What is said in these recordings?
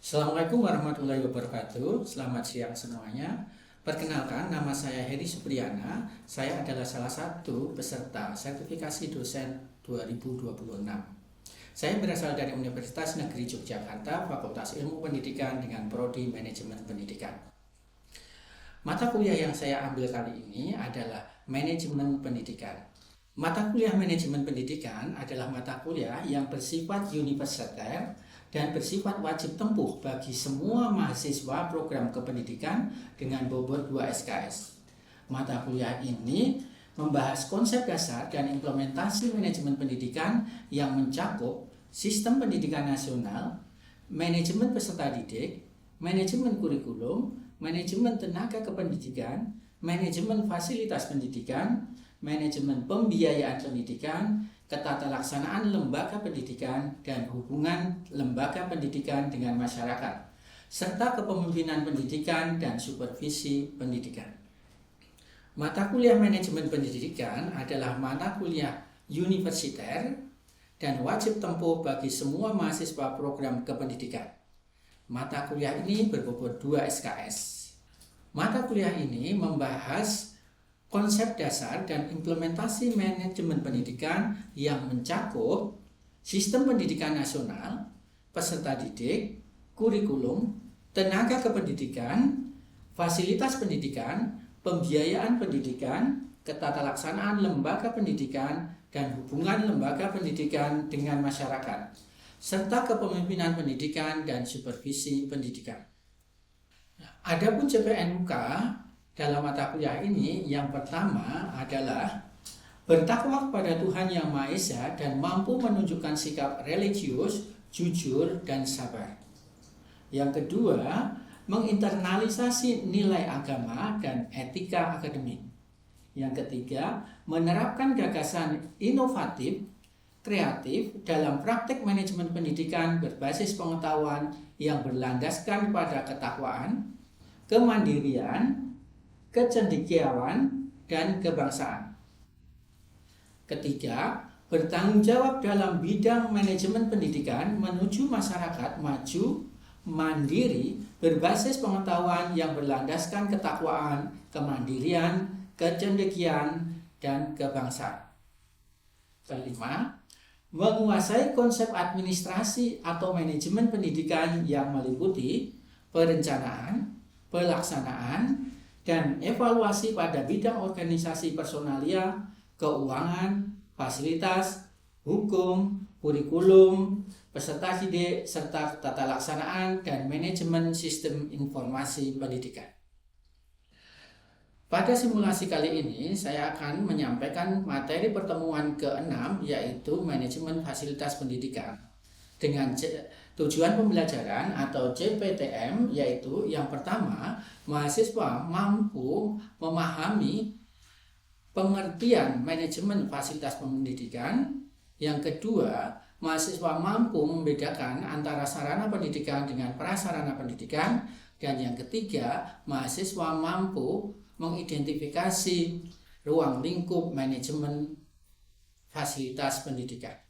Assalamualaikum warahmatullahi wabarakatuh. Selamat siang semuanya. Perkenalkan, nama saya Heri Supriyana. Saya adalah salah satu peserta sertifikasi dosen 2026. Saya berasal dari Universitas Negeri Yogyakarta, Fakultas Ilmu Pendidikan dengan Prodi Manajemen Pendidikan. Mata kuliah yang saya ambil kali ini adalah Manajemen Pendidikan. Mata kuliah Manajemen Pendidikan adalah mata kuliah yang bersifat universiter dan bersifat wajib tempuh bagi semua mahasiswa program kependidikan dengan bobot 2 SKS. Mata kuliah ini membahas konsep dasar dan implementasi manajemen pendidikan yang mencakup sistem pendidikan nasional, manajemen peserta didik, manajemen kurikulum, manajemen tenaga kependidikan, manajemen fasilitas pendidikan, manajemen pembiayaan pendidikan, ketatalaksanaan lembaga pendidikan, dan hubungan lembaga pendidikan dengan masyarakat, serta kepemimpinan pendidikan dan supervisi pendidikan. Mata kuliah manajemen pendidikan adalah mata kuliah universiter dan wajib tempuh bagi semua mahasiswa program kependidikan. Mata kuliah ini berbobot 2 SKS. Mata kuliah ini membahas konsep dasar dan implementasi manajemen pendidikan yang mencakup sistem pendidikan nasional, peserta didik, kurikulum, tenaga kependidikan, fasilitas pendidikan, pembiayaan pendidikan, ketatalaksanaan lembaga pendidikan, dan hubungan lembaga pendidikan dengan masyarakat, serta kepemimpinan pendidikan dan supervisi pendidikan. Adapun CPNUK dalam mata kuliah ini yang pertama adalah bertakwa kepada Tuhan Yang Maha Esa dan mampu menunjukkan sikap religius, jujur, dan sabar. Yang kedua, menginternalisasi nilai agama dan etika akademik. Yang ketiga, menerapkan gagasan inovatif, kreatif dalam praktek manajemen pendidikan berbasis pengetahuan yang berlandaskan pada ketakwaan, kemandirian, kecendekiawan, dan kebangsaan. Ketiga, bertanggung jawab dalam bidang manajemen pendidikan menuju masyarakat maju, mandiri, berbasis pengetahuan yang berlandaskan ketakwaan, kemandirian, kecendekian, dan kebangsaan. Kelima, menguasai konsep administrasi atau manajemen pendidikan yang meliputi perencanaan, pelaksanaan, dan evaluasi pada bidang organisasi personalia, keuangan, fasilitas, hukum, kurikulum, peserta didik, serta tata laksanaan dan manajemen sistem informasi pendidikan. Pada simulasi kali ini, saya akan menyampaikan materi pertemuan ke-6, yaitu manajemen fasilitas pendidikan. Dengan tujuan pembelajaran atau CPTM, yaitu yang pertama, mahasiswa mampu memahami pengertian manajemen fasilitas pendidikan. Yang kedua, mahasiswa mampu membedakan antara sarana pendidikan dengan prasarana pendidikan. Dan yang ketiga, mahasiswa mampu mengidentifikasi ruang lingkup manajemen fasilitas pendidikan.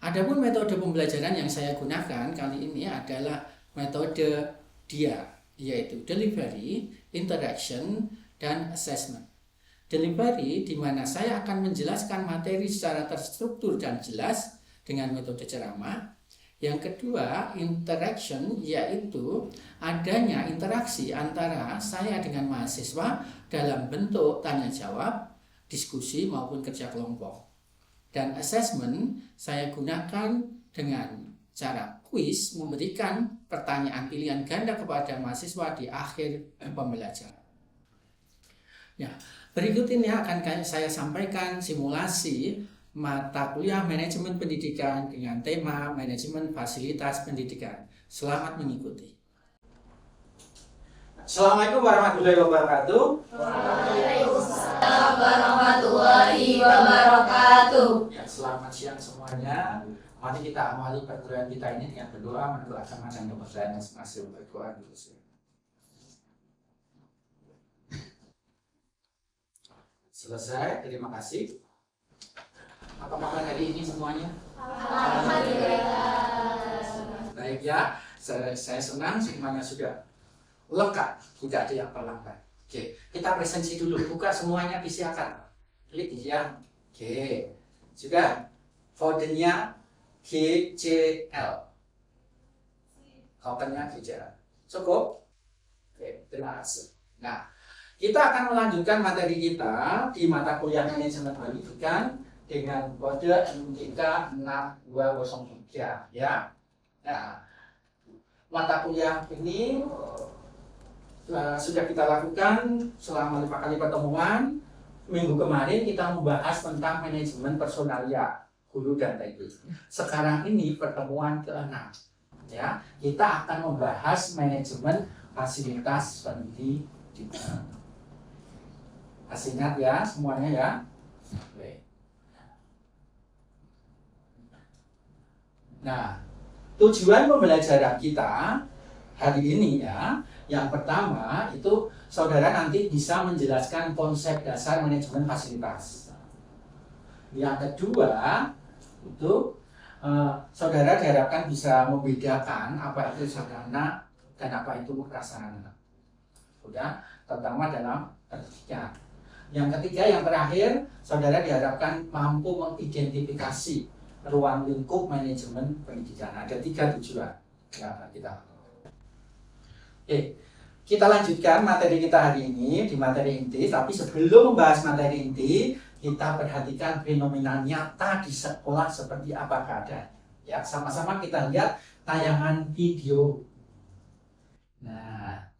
Adapun metode pembelajaran yang saya gunakan kali ini adalah metode DIA, yaitu Delivery, Interaction, dan Assessment. Delivery di mana saya akan menjelaskan materi secara terstruktur dan jelas dengan metode ceramah. Yang kedua, Interaction, yaitu adanya interaksi antara saya dengan mahasiswa dalam bentuk tanya jawab, diskusi maupun kerja kelompok. Dan assessment saya gunakan dengan cara kuis, memberikan pertanyaan pilihan ganda kepada mahasiswa di akhir pembelajaran. Ya, berikut ini akan saya sampaikan simulasi mata kuliah manajemen pendidikan dengan tema manajemen fasilitas pendidikan. Selamat mengikuti. Assalamualaikum warahmatullahi wabarakatuh. Waalaikumsalam warahmatullahi wabarakatuh. Ya, selamat siang semuanya. Mari kita awali perkuliahan kita ini dengan berdoa menurut agama dan kepercayaan masing-masing. Berdoa dulu. Selesai, terima kasih. Apa kabar hari ini semuanya? Alhamdulillah. Baik ya. Saya senang semuanya sudah lengkap, tidak ada yang terlambat. Oke, kita presensi dulu. Buka semuanya, disiapkan. Klik ya. Oke, juga foldernya GCL. Opennya GCL. Cukup? Oke, terima kasih. Nah, kita akan melanjutkan materi kita di mata kuliah manajemen pendidikan dengan kode MTK 6203 ya. Nah, mata kuliah ini sudah kita lakukan selama 5 kali pertemuan. Minggu kemarin kita membahas tentang manajemen personalia guru dan TK. Sekarang ini pertemuan ke-6 ya. Kita akan membahas manajemen fasilitas pendidikan. Masih ingat ya semuanya ya? Oke. Nah, tujuan pembelajaran kita hari ini ya, yang pertama itu saudara nanti bisa menjelaskan konsep dasar manajemen fasilitas. Yang kedua itu saudara diharapkan bisa membedakan apa itu sarana dan apa itu prasarana. Sudah, terutama dalam pendidikan. Yang ketiga, yang terakhir, saudara diharapkan mampu mengidentifikasi ruang lingkup manajemen pendidikan. Ada 3 tujuan ya, kita. Oke, kita lanjutkan materi kita hari ini di materi inti. Tapi sebelum membahas materi inti, kita perhatikan fenomena nyata di sekolah seperti apa keadaan. Ya, sama-sama kita lihat tayangan video. Nah,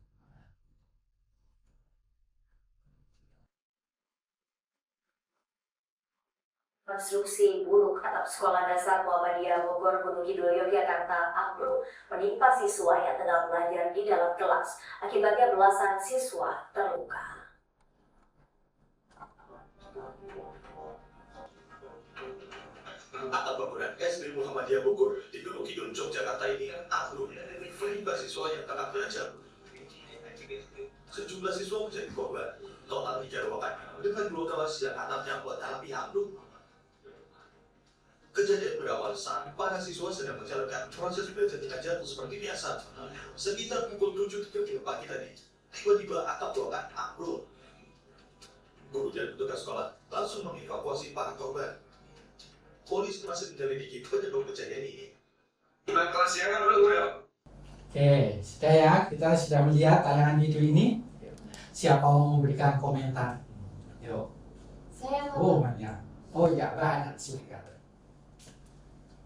konstruksi buluk atap Sekolah Dasar Muhammadiyah Bogor Gunung Kidul Yogyakarta ambruk menimpa siswa yang tengah belajar di dalam kelas. Akibatnya belasan siswa terluka. Atap bangunan SD Muhammadiyah Bogor di Gunung Kidul Yogyakarta ini ambruk menimpa siswa yang tengah belajar. Sejumlah siswa menjadi korban. Total 3 ruangan dengan luka tewas dan atapnya mengalami ambruk. Kejadian berawal saat para siswa sedang menjalankan proses belajar mengajar seperti biasa. Sekitar pukul 7.30 pagi tadi, tiba-tiba atap ruangan ambruk. Guru dan petugas sekolah langsung mengevakuasi para korban. Polisi masih menyelidiki penyebab kejadian ini. Kelas yang udah. oke, sudah ya, kita sudah melihat tayangan video ini. Siapa mau memberikan komentar? Yuk. Saya Oh, banyak. Oh ya, banyak sih.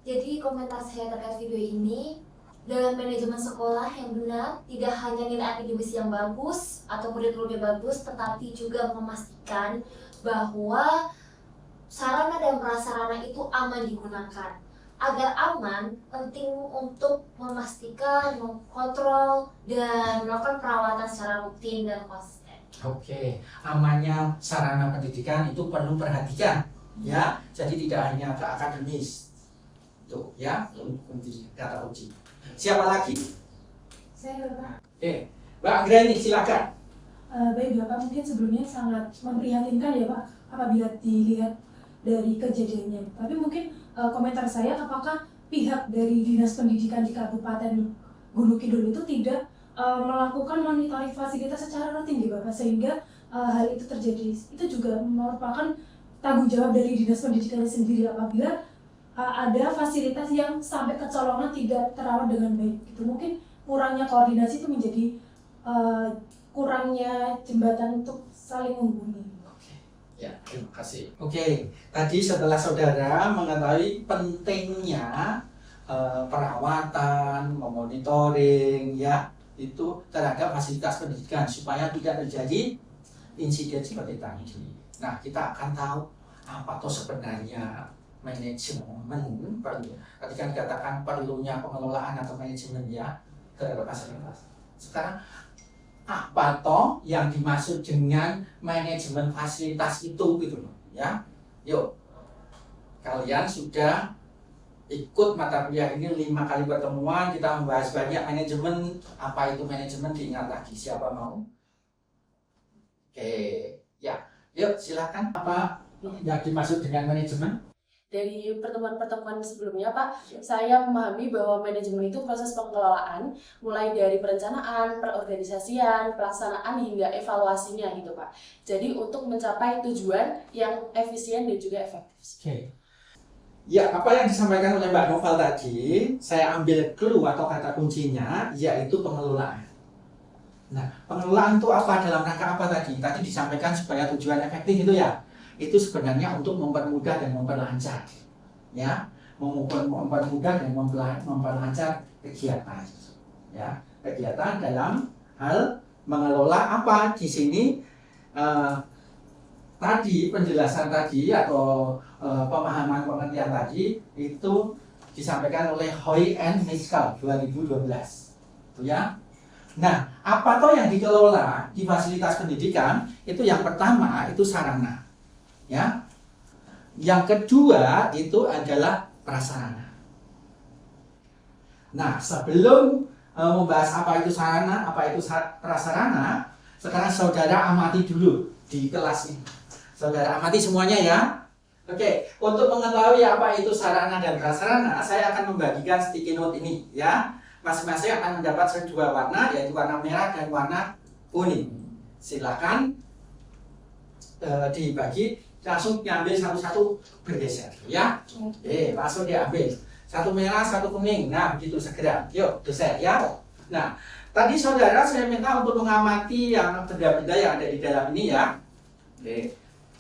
Jadi komentar saya terkait video ini, dengan manajemen sekolah yang benar, tidak hanya nilai akademis yang bagus atau kurikulumnya bagus, tetapi juga memastikan bahwa sarana dan prasarana itu aman digunakan. Agar aman, penting untuk memastikan, mengkontrol, dan melakukan perawatan secara rutin dan konsisten. Oke, amannya sarana pendidikan itu perlu perhatikan ya. Jadi tidak hanya ke akademis. Tuh ya, kata kunci. Siapa lagi? Saya Bapak. Mbak Anggreni silakan. Baik Bapak, mungkin sebelumnya sangat memprihatinkan ya Pak apabila dilihat dari kejadiannya. Tapi mungkin komentar saya, apakah pihak dari Dinas Pendidikan di Kabupaten Gunung Kidul itu tidak melakukan monitoring fasilitas secara rutin ya Bapak, sehingga hal itu terjadi. Itu juga merupakan tanggung jawab dari Dinas Pendidikan sendiri apabila ada fasilitas yang sampai kecolongan tidak terawat dengan baik. Gitu. Mungkin kurangnya koordinasi itu menjadi kurangnya jembatan untuk saling menghubungi. Ya, terima kasih. Oke, tadi setelah saudara mengetahui pentingnya perawatan, memonitoring, ya itu terhadap fasilitas pendidikan supaya tidak terjadi insiden seperti tadi. Nah, kita akan tahu apa tuh sebenarnya manajemen ketika dikatakan perlunya pengelolaan atau manajemen ya terhadap fasilitas. Sekarang apa toh yang dimaksud dengan manajemen fasilitas itu gitu loh ya. Yuk, kalian sudah ikut mata kuliah ini 5 kali pertemuan, kita membahas banyak manajemen. Apa itu manajemen, diingat lagi, siapa mau? Oke, ya, yuk silakan. Apa yang dimaksud dengan manajemen? dari pertemuan-pertemuan sebelumnya Pak, saya memahami bahwa manajemen itu proses pengelolaan mulai dari perencanaan, perorganisasian, pelaksanaan hingga evaluasinya gitu Pak. Jadi untuk mencapai tujuan yang efisien dan juga efektif. Oke. Ya, apa yang disampaikan oleh Mbak Noval tadi, saya ambil clue atau kata kuncinya, yaitu pengelolaan. Nah, pengelolaan itu apa? Dalam rangka apa tadi? Tadi disampaikan supaya tujuan efektif itu ya. Itu sebenarnya untuk mempermudah dan memperlancar, ya, mempermudah dan memperlancar kegiatan, ya, kegiatan dalam hal mengelola apa di sini. Tadi penjelasan tadi atau pemahaman pengertian tadi itu disampaikan oleh Hoy and Miskal 2012, ya. Nah, apa toh yang dikelola di fasilitas pendidikan? Itu yang pertama itu sarana. Ya, yang kedua itu adalah prasarana. Nah, sebelum membahas apa itu sarana, apa itu prasarana, sekarang saudara amati dulu di kelas ini. Saudara amati semuanya ya. Oke, untuk mengetahui apa itu sarana dan prasarana, saya akan membagikan sticky note ini ya. Masing-masing akan mendapat dua warna, yaitu warna merah dan warna kuning. Silakan dibagi. Langsung diambil satu-satu bergeser ya. Langsung diambil satu merah satu kuning. Nah begitu segera. Yuk geser ya. Nah tadi saudara saya minta untuk mengamati yang benda-benda yang ada di dalam ini ya.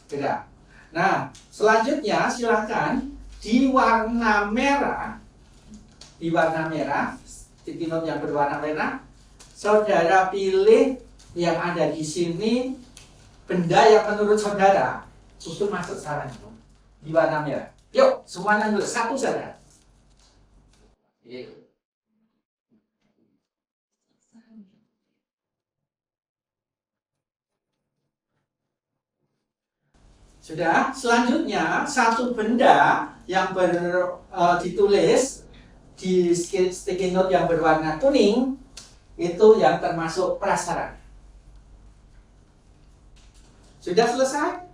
Gerak. Nah selanjutnya silakan di warna merah, sticky note yang berwarna merah, saudara pilih yang ada di sini benda yang menurut saudara itu masuk saran di warna merah. Yuk, semuanya dulu satu saja. Sudah, selanjutnya satu benda yang ditulis di sticky note yang berwarna kuning itu yang termasuk prasarana. Sudah selesai?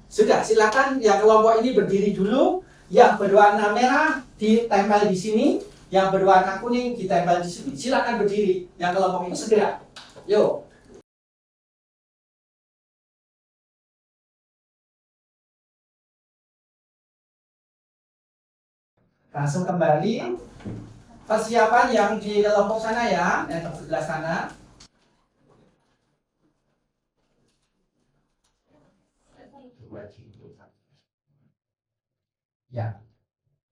Sudah, silakan yang kelompok ini berdiri dulu. Yang berwarna merah ditempel di sini, yang berwarna kuning ditempel di sini. Silakan berdiri. Yang kelompok ini segera. Yuk. Langsung kembali. Persiapan yang di kelompok sana ya, yang sebelah sana. Ya,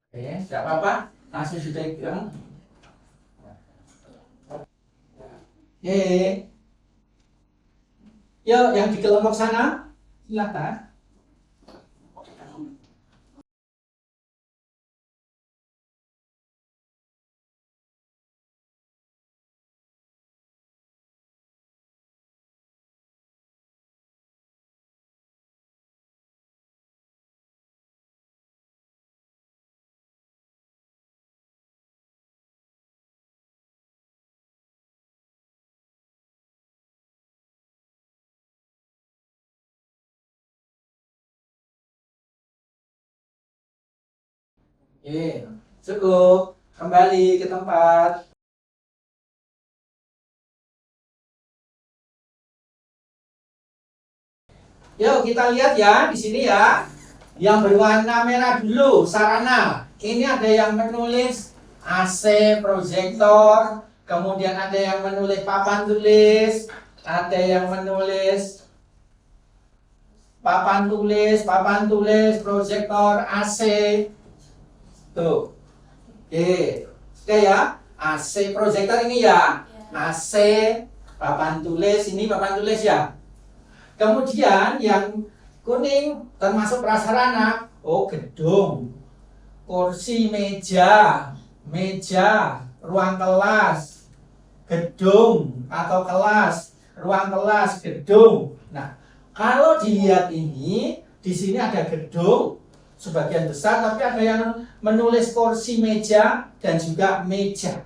oke, tidak apa-apa, langsung dipegang. Yuk, yang di kelompok sana, silakan. Cukup. Kembali ke tempat. Yuk kita lihat ya di sini ya. Yang berwarna merah dulu, sarana. Ini ada yang menulis AC, proyektor, kemudian ada yang menulis papan tulis, ada yang menulis papan tulis, proyektor, AC. Tuh. Oke. Oke ya. AC proyektor ini ya. AC, papan tulis, ini papan tulis ya. Kemudian yang kuning termasuk prasarana. Oh, gedung. Kursi, meja, ruang kelas, gedung atau kelas, ruang kelas, gedung. Nah, kalau dilihat ini, di sini ada gedung sebagian besar, tapi ada yang menulis kursi, meja, dan juga meja.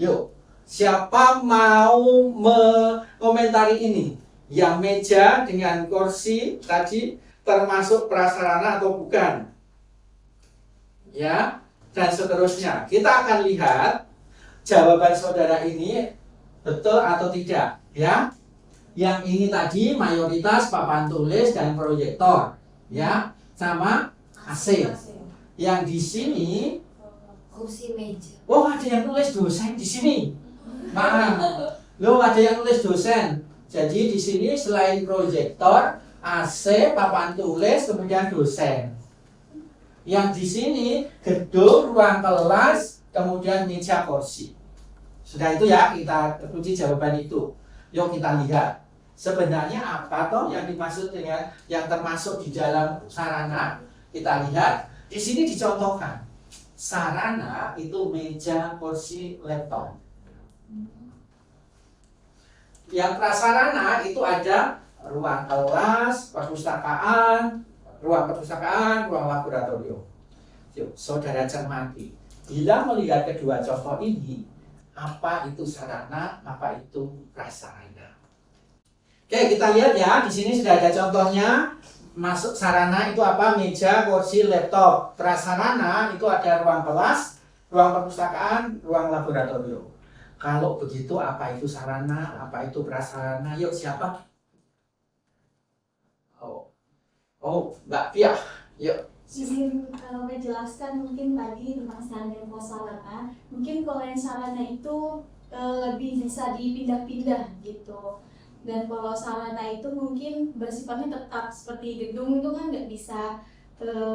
Yuk, siapa mau mengomentari ini? Yang meja dengan kursi tadi termasuk prasarana atau bukan. Ya, dan seterusnya. Kita akan lihat jawaban saudara ini betul atau tidak, ya. Yang ini tadi mayoritas papan tulis dan proyektor, ya, sama AC. Yang di sini, Kursi meja. oh ada yang tulis dosen di sini. Maaf, loh ada yang tulis dosen. Jadi di sini selain proyektor, AC, papan tulis, kemudian dosen. Yang di sini gedung, ruang kelas, kemudian meja kursi. Sudah itu ya, kita kunci jawaban itu. Yuk kita lihat. Sebenarnya apa toh yang dimaksud dengan yang termasuk di dalam sarana? Kita lihat. Di sini dicontohkan. Sarana itu meja, kursi, laptop. Yang prasarana itu ada ruang kelas, perpustakaan, ruang laboratorium. Yuk, saudara cermati. Bila melihat kedua contoh ini, apa itu sarana, apa itu prasarana? Oke, kita lihat ya. Di sini sudah ada contohnya. Masuk sarana itu apa? Meja, kursi, laptop. Prasarana itu ada ruang kelas, ruang perpustakaan, ruang laboratorium. Kalau begitu, apa itu sarana, apa itu prasarana? Yuk, siapa? Oh, Mbak Pia. Yuk. Izin kalau menjelaskan mungkin tadi tentang sarana dan prasarana. Mungkin kalau yang sarana itu lebih bisa dipindah-pindah gitu. Dan kalau sarana itu mungkin bersifatnya tetap seperti gedung itu kan nggak bisa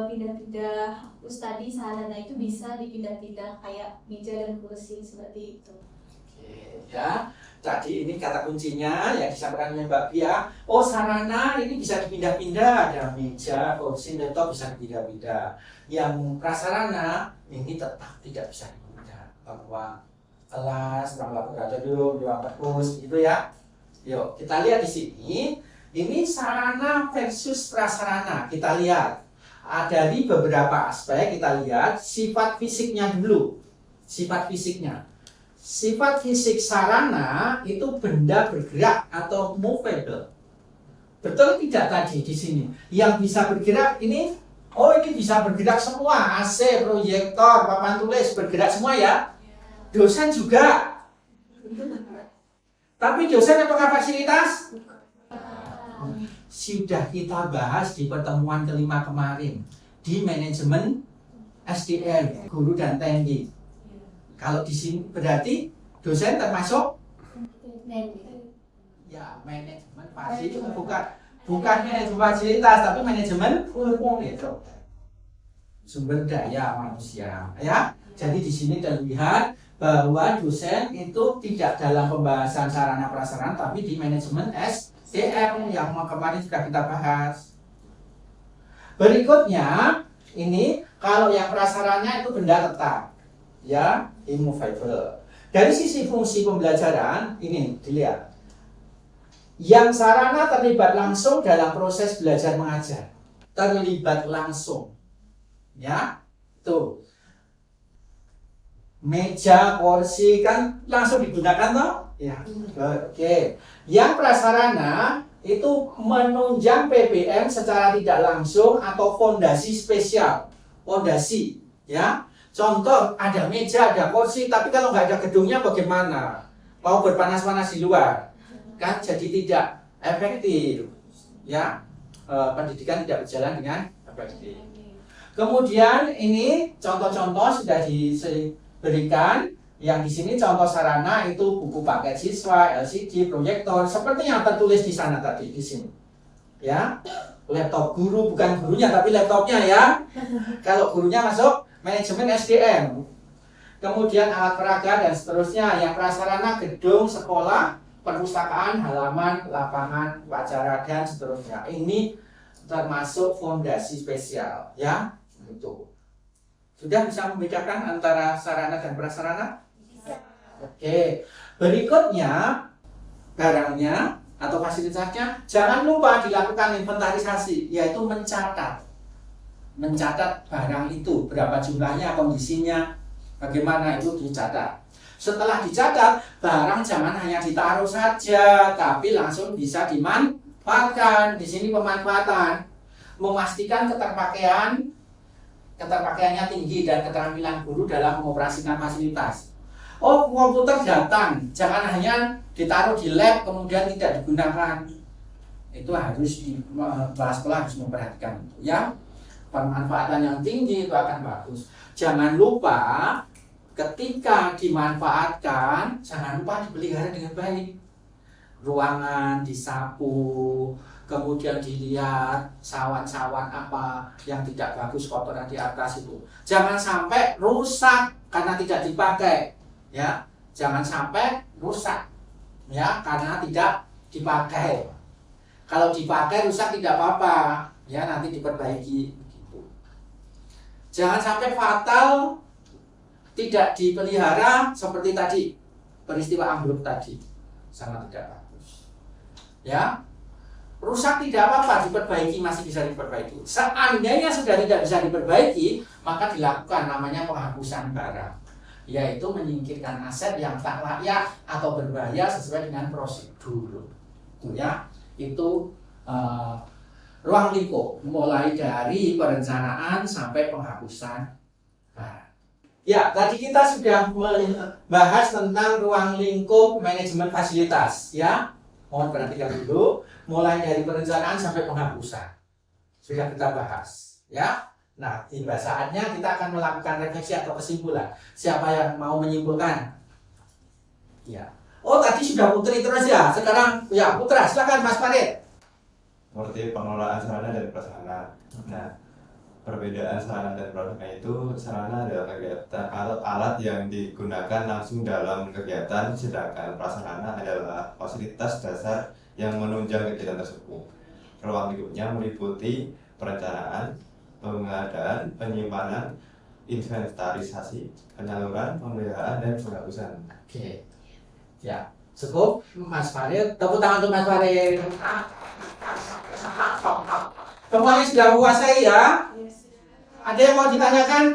pindah-pindah. Terus tadi sarana itu bisa dipindah-pindah kayak meja dan kursi seperti itu. Oke, ya. Tadi ini kata kuncinya yang disampaikan oleh Mbak Pia. Oh, sarana ini bisa dipindah-pindah. Ada meja, kursi, laptop bisa dipindah-pindah. Yang prasarana ini tetap tidak bisa dipindah. Ruang kelas, ruang laboratorium, ruang perpus, gitu ya. Yuk, kita lihat di sini. Ini sarana versus prasarana. Kita lihat. Dari beberapa aspek kita lihat sifat fisiknya dulu. Sifat fisiknya. Sifat fisik sarana itu benda bergerak atau movable. Betul tidak tadi di sini? Yang bisa bergerak ini, oh ini bisa bergerak semua. AC, proyektor, papan tulis bergerak semua ya. Dosen juga. Tapi dosen apakah fasilitas? Sudah kita bahas di pertemuan kelima kemarin di manajemen SDM, guru dan teknik. Kalau di sini berarti dosen termasuk ya manajemen fasilitas, bukan manajemen fasilitas tapi manajemen umum itu. Sumber daya manusia ya. Jadi di sini terlihat bahwa dosen itu tidak dalam pembahasan sarana prasarana tapi di manajemen SDM yang kemarin sudah kita bahas. Berikutnya ini kalau yang prasaranya itu benda tetap ya, immovable. Dari sisi fungsi pembelajaran ini dilihat. Yang sarana terlibat langsung dalam proses belajar mengajar. Terlibat langsung. Ya, tuh. Meja, kursi kan langsung digunakan toh? Ya. Oke. Yang prasarana itu menunjang PBM secara tidak langsung atau fondasi spesial. Fondasi, ya. Contoh ada meja, ada kursi, tapi kalau nggak ada gedungnya bagaimana? Mau berpanas-panas di luar, kan jadi tidak efektif, ya. Pendidikan tidak berjalan dengan efektif. Kemudian ini contoh-contoh sudah diberikan. Yang di sini contoh sarana itu buku paket siswa, LCD, proyektor, seperti yang tertulis di sana tadi di sini. Ya, laptop guru bukan gurunya tapi laptopnya ya. Kalau gurunya masuk manajemen SDM. Kemudian alat peraga dan seterusnya. Yang prasarana gedung, sekolah, perpustakaan, halaman, lapangan, upacara dan seterusnya. Ini termasuk fondasi spesial, ya. Itu. Sudah bisa membedakan antara sarana dan prasarana? Oke, berikutnya barangnya atau fasilitasnya jangan lupa dilakukan inventarisasi, yaitu mencatat barang itu, berapa jumlahnya, kondisinya, bagaimana itu dicatat. Setelah dicatat, barang jangan hanya ditaruh saja, tapi langsung bisa dimanfaatkan. Di sini pemanfaatan. memastikan keterpakaiannya tinggi dan keterampilan guru dalam mengoperasikan fasilitas. Oh, komputer datang, jangan hanya ditaruh di lab kemudian tidak digunakan. Itu harus kepala sekolah harus memperhatikan itu ya. Pemanfaatan yang tinggi itu akan bagus. Jangan lupa ketika dimanfaatkan, jangan lupa dipelihara dengan baik. Ruangan disapu, kemudian dilihat sawan-sawan apa yang tidak bagus, kotoran di atas itu. Jangan sampai rusak karena tidak dipakai, ya. Jangan sampai rusak, ya, karena tidak dipakai. Kalau dipakai rusak tidak apa-apa, ya, nanti diperbaiki. Begitu. Jangan sampai fatal tidak dipelihara seperti tadi peristiwa ambruk tadi, sangat tidak bagus. Ya. Rusak tidak apa-apa, diperbaiki, masih bisa diperbaiki. Seandainya sudah tidak bisa diperbaiki, maka dilakukan namanya penghapusan barang, yaitu menyingkirkan aset yang tak layak atau berbahaya sesuai dengan prosedur. Itu ya, itu ruang lingkup, mulai dari perencanaan sampai penghapusan barang. Ya, tadi kita sudah membahas tentang ruang lingkup manajemen fasilitas, ya. Mohon perhatikan dulu, mulai dari perencanaan sampai penghapusan. Sudah kita bahas, ya. Nah, tiba saatnya kita akan melakukan refleksi atau kesimpulan. Siapa yang mau menyimpulkan? Ya. Oh, tadi sudah Putri terus ya. Sekarang ya Putra, silakan Mas Farid. Seperti pengelolaan sarana dan prasarana. Nah, perbedaan sarana dan prasarana itu, sarana adalah kegiatan alat-alat yang digunakan langsung dalam kegiatan, sedangkan prasarana adalah fasilitas dasar yang menunjang kegiatan tersebut. Ruang lingkupnya meliputi perencanaan, pengadaan, penyimpanan, inventarisasi, penyaluran, pemeliharaan, dan penghapusan. Oke, ya cukup Mas Farid. Tepuk tangan untuk Mas Farid. Semuanya sudah menguasai ya? Ada yang mau ditanyakan?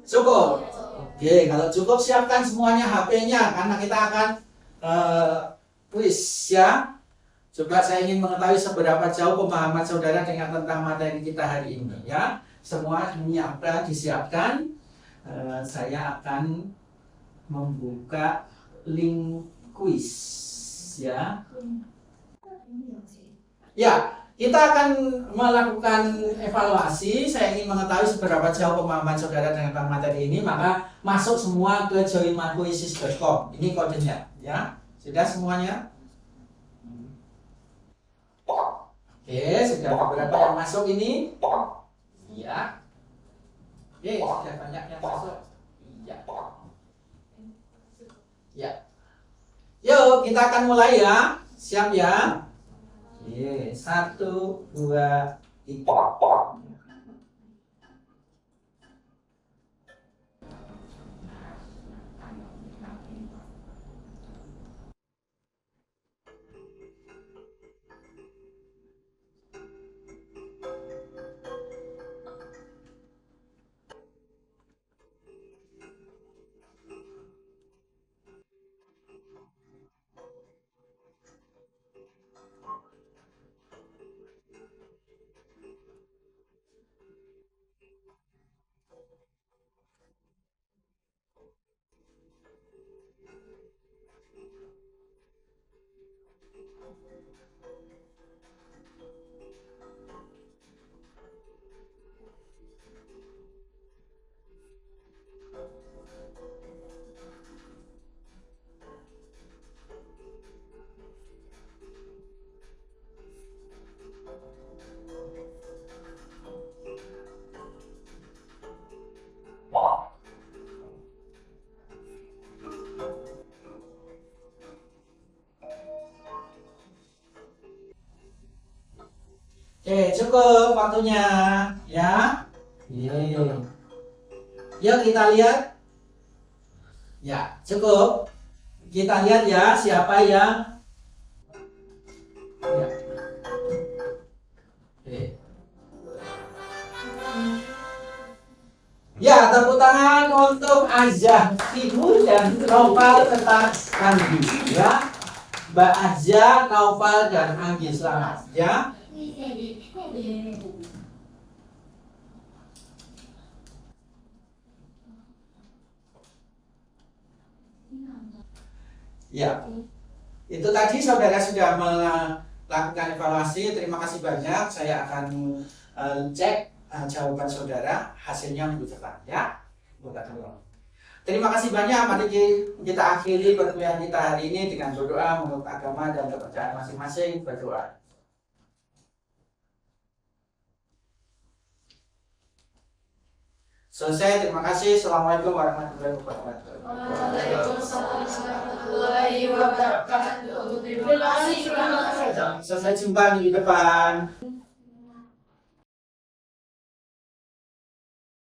Cukup. Oke, kalau cukup siapkan semuanya HP-nya karena kita akan quiz ya. Coba saya ingin mengetahui seberapa jauh pemahaman saudara dengan tentang materi kita hari ini ya. Semua disiapkan. Saya akan membuka link quiz ya. Ya, kita akan melakukan evaluasi. Saya ingin mengetahui seberapa jauh pemahaman saudara dengan tentang materi ini, maka masuk semua ke joinmarkoisis.com. Ini kodenya ya. Sudah semuanya? Oke, sudah beberapa yang masuk ini? Iya. Oke, sudah banyak yang masuk. Iya. Ya. Yuk, kita akan mulai ya. Siap ya? Oke, 1, 2, 3. Oke, cukup waktunya ya. Yuk kita lihat. Ya, cukup. Kita lihat ya siapa yang ya. Oke. Ya, tepuk tangan untuk Azah Timur dan Naufal tentang Anggi ya. Mbak Azah, Naufal dan Anggi, selamat ya. Ya, itu tadi saudara sudah melakukan evaluasi. Terima kasih banyak. Saya akan cek jawaban saudara, hasilnya minggu depan ya. Terima kasih banyak. Mari kita akhiri perkuliahan kita hari ini dengan berdoa menurut agama dan kepercayaan masing-masing. Berdoa. Selesai. Terima kasih. Assalamualaikum warahmatullahi wabarakatuh. Waalaikumsalam warahmatullahi wabarakatuh. Terima kasih. Sampai jumpa minggu depan.